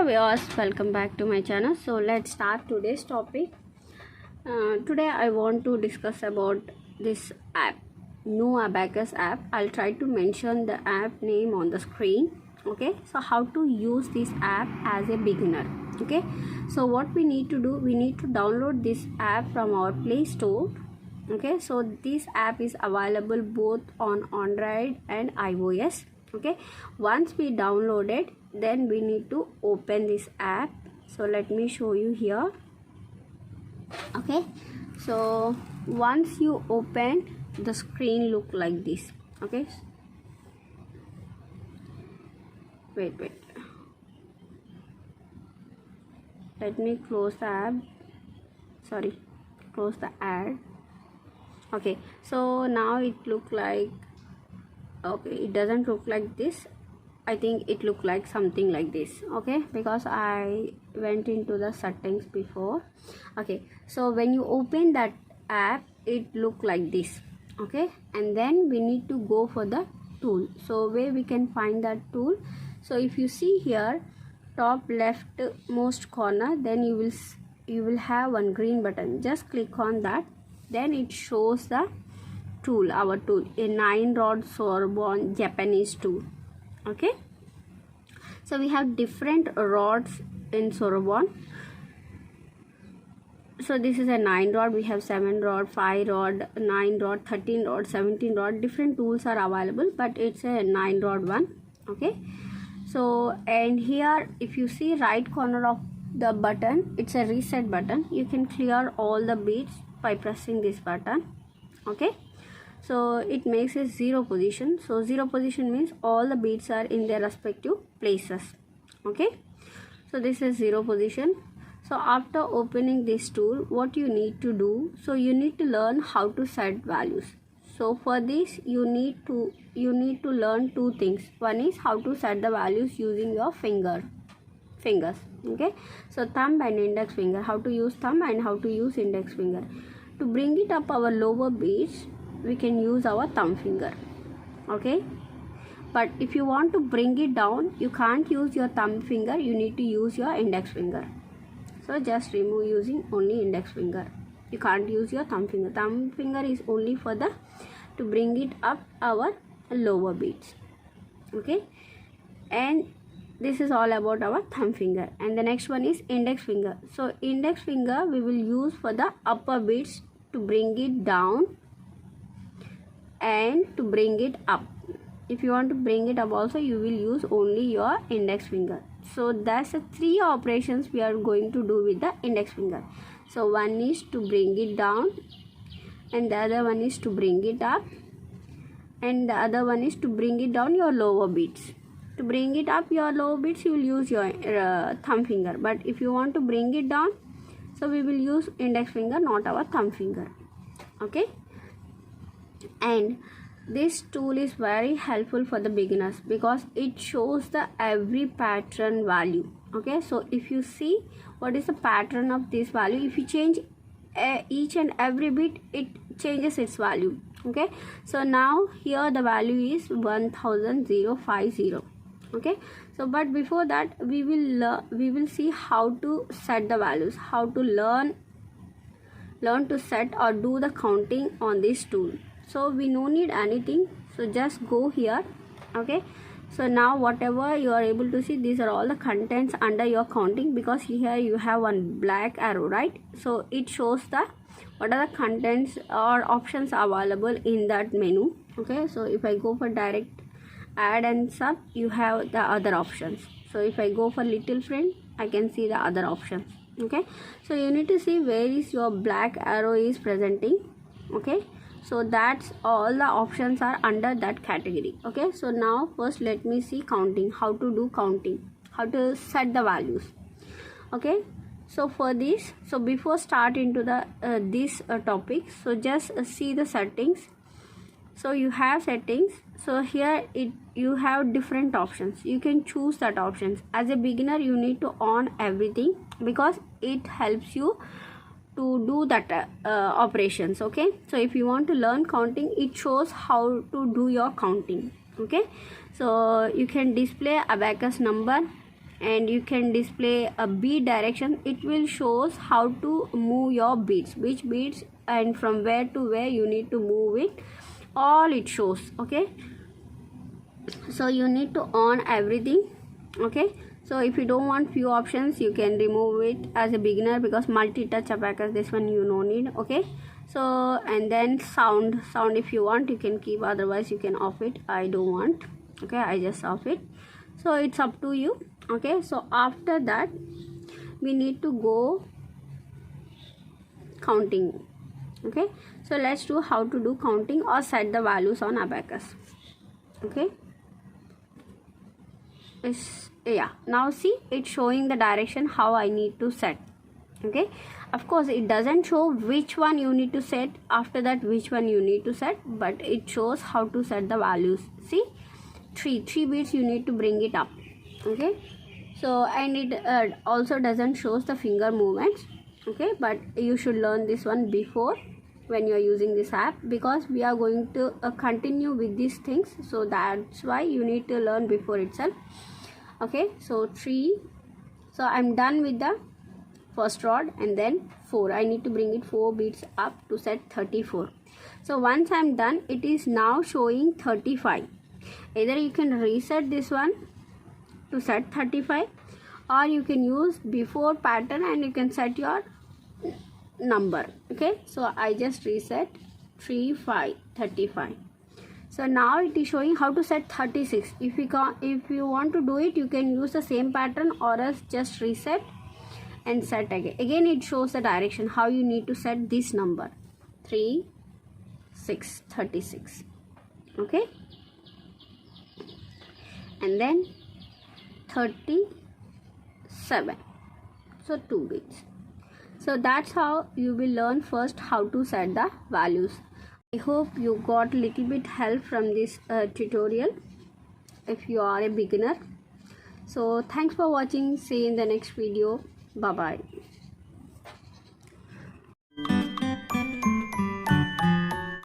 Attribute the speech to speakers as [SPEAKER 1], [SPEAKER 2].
[SPEAKER 1] viewers, welcome back to my channel. So let's start today's topic. Today I want to discuss about this app, New Abacus app. I'll try to mention the app name on the screen. Okay, so how to use this app as a beginner. Okay, so what we need to do, we need to download this app from our Play Store. Okay, so this app is available both on Android and iOS. Okay, once we download it, then we need to open this app. So let me show you here. Okay, so once you open, the screen look like this. Okay, wait, let me close the app. Sorry, close the ad. Okay, so now it look like, okay, it doesn't look like this. I think it look like something like this. Okay, because I went into the settings before. Okay, so when you open that app, it look like this. Okay, and then we need to go for the tool. So where we can find that tool? So if you see here, top left most corner, then you will have one green button. Just click on that. Then it shows the tool, our tool, a 9-rod Sorbonne Japanese tool. Okay, so we have different rods in Sorbonne. So this is a 9-rod, we have 7-rod, 5-rod, 9-rod, 13-rod, 17-rod. Different tools are available, but it's a 9-rod one. Okay, so and here if you see right corner of the button, it's a reset button. You can clear all the beads by pressing this button. Okay, so it makes a 0 position. So 0 position means all the beads are in their respective places. Okay, so this is 0 position. So after opening this tool, what you need to do, so you need to learn how to set values. So for this you need to learn two things. One is how to set the values using your fingers. Okay, so thumb and index finger, how to use thumb and how to use index finger. To bring it up our lower beads, we can use our thumb finger. Okay, but if you want to bring it down, you can't use your thumb finger, you need to use your index finger. So just remove using only index finger. You can't use your thumb finger. Thumb finger is only for the to bring it up our lower beads. Okay, and this is all about our thumb finger. And the next one is index finger. So index finger we will use for the upper beads to bring it down and to bring it up. If you want to bring it up also, you will use only your index finger. So that's the 3 operations we are going to do with the index finger. So one is to bring it down, and the other one is to bring it up, and the other one is to bring it down your lower beads. To bring it up your lower beads, you will use your thumb finger. But if you want to bring it down, so we will use index finger, not our thumb finger. Okay, and this tool is very helpful for the beginners because it shows the every pattern value. Okay, so if you see what is the pattern of this value, if you change each and every bit, it changes its value. Okay, so now here the value is 1050. Okay, so but before that we will see how to set the values, how to learn to set or do the counting on this tool. So we no need anything, so just go here. Okay, so now whatever you are able to see, these are all the contents under your counting, because here you have one black arrow, right? So it shows the what are the contents or options available in that menu. Okay, so if I go for direct add and sub, you have the other options. So if I go for little friend, I can see the other options. Okay, so you need to see where is your black arrow is presenting. Okay, so that's all the options are under that category. Okay, so now first let me see counting, how to do counting, how to set the values. Okay, so for this, so before start into the this topic, so just see the settings. So you have settings. So here you have different options. You can choose that options. As a beginner, you need to on everything because it helps you to do that operations. Okay, so if you want to learn counting, it shows how to do your counting. Okay, so you can display abacus number, and you can display a beat direction. It will shows how to move your beats, which beats and from where to where you need to move it, all it shows. Okay, so you need to on everything. Okay, so if you don't want few options, you can remove it as a beginner, because multi-touch abacus, this one you no need. Okay, so and then sound if you want you can keep, otherwise you can off it. I don't want. Okay, I just off it, so it's up to you. Okay, so after that we need to go counting. Okay, so let's do how to do counting or set the values on abacus. Okay, yeah, now see, it's showing the direction how I need to set. Okay, of course it doesn't show which one you need to set, after that which one you need to set, but it shows how to set the values. See, three beats you need to bring it up. Okay, so and it also doesn't shows the finger movements. Okay, but you should learn this one before when you are using this app, because we are going to continue with these things, so that's why you need to learn before itself. Okay, so 3, so I'm done with the first rod, and then 4, I need to bring it 4 beats up to set 34. So once I'm done, it is now showing 35. Either you can reset this one to set 35, or you can use before pattern and you can set your number. Okay, so I just reset 3 5 35. So now it is showing how to set 36. If you want to do it, you can use the same pattern, or else just reset and set again it shows the direction how you need to set this number, 3 6 36. Okay, and then 37, so 2 beats. So that's how you will learn first how to set the values. I hope you got little bit help from this tutorial if you are a beginner. So thanks for watching. See you in the next video. Bye bye.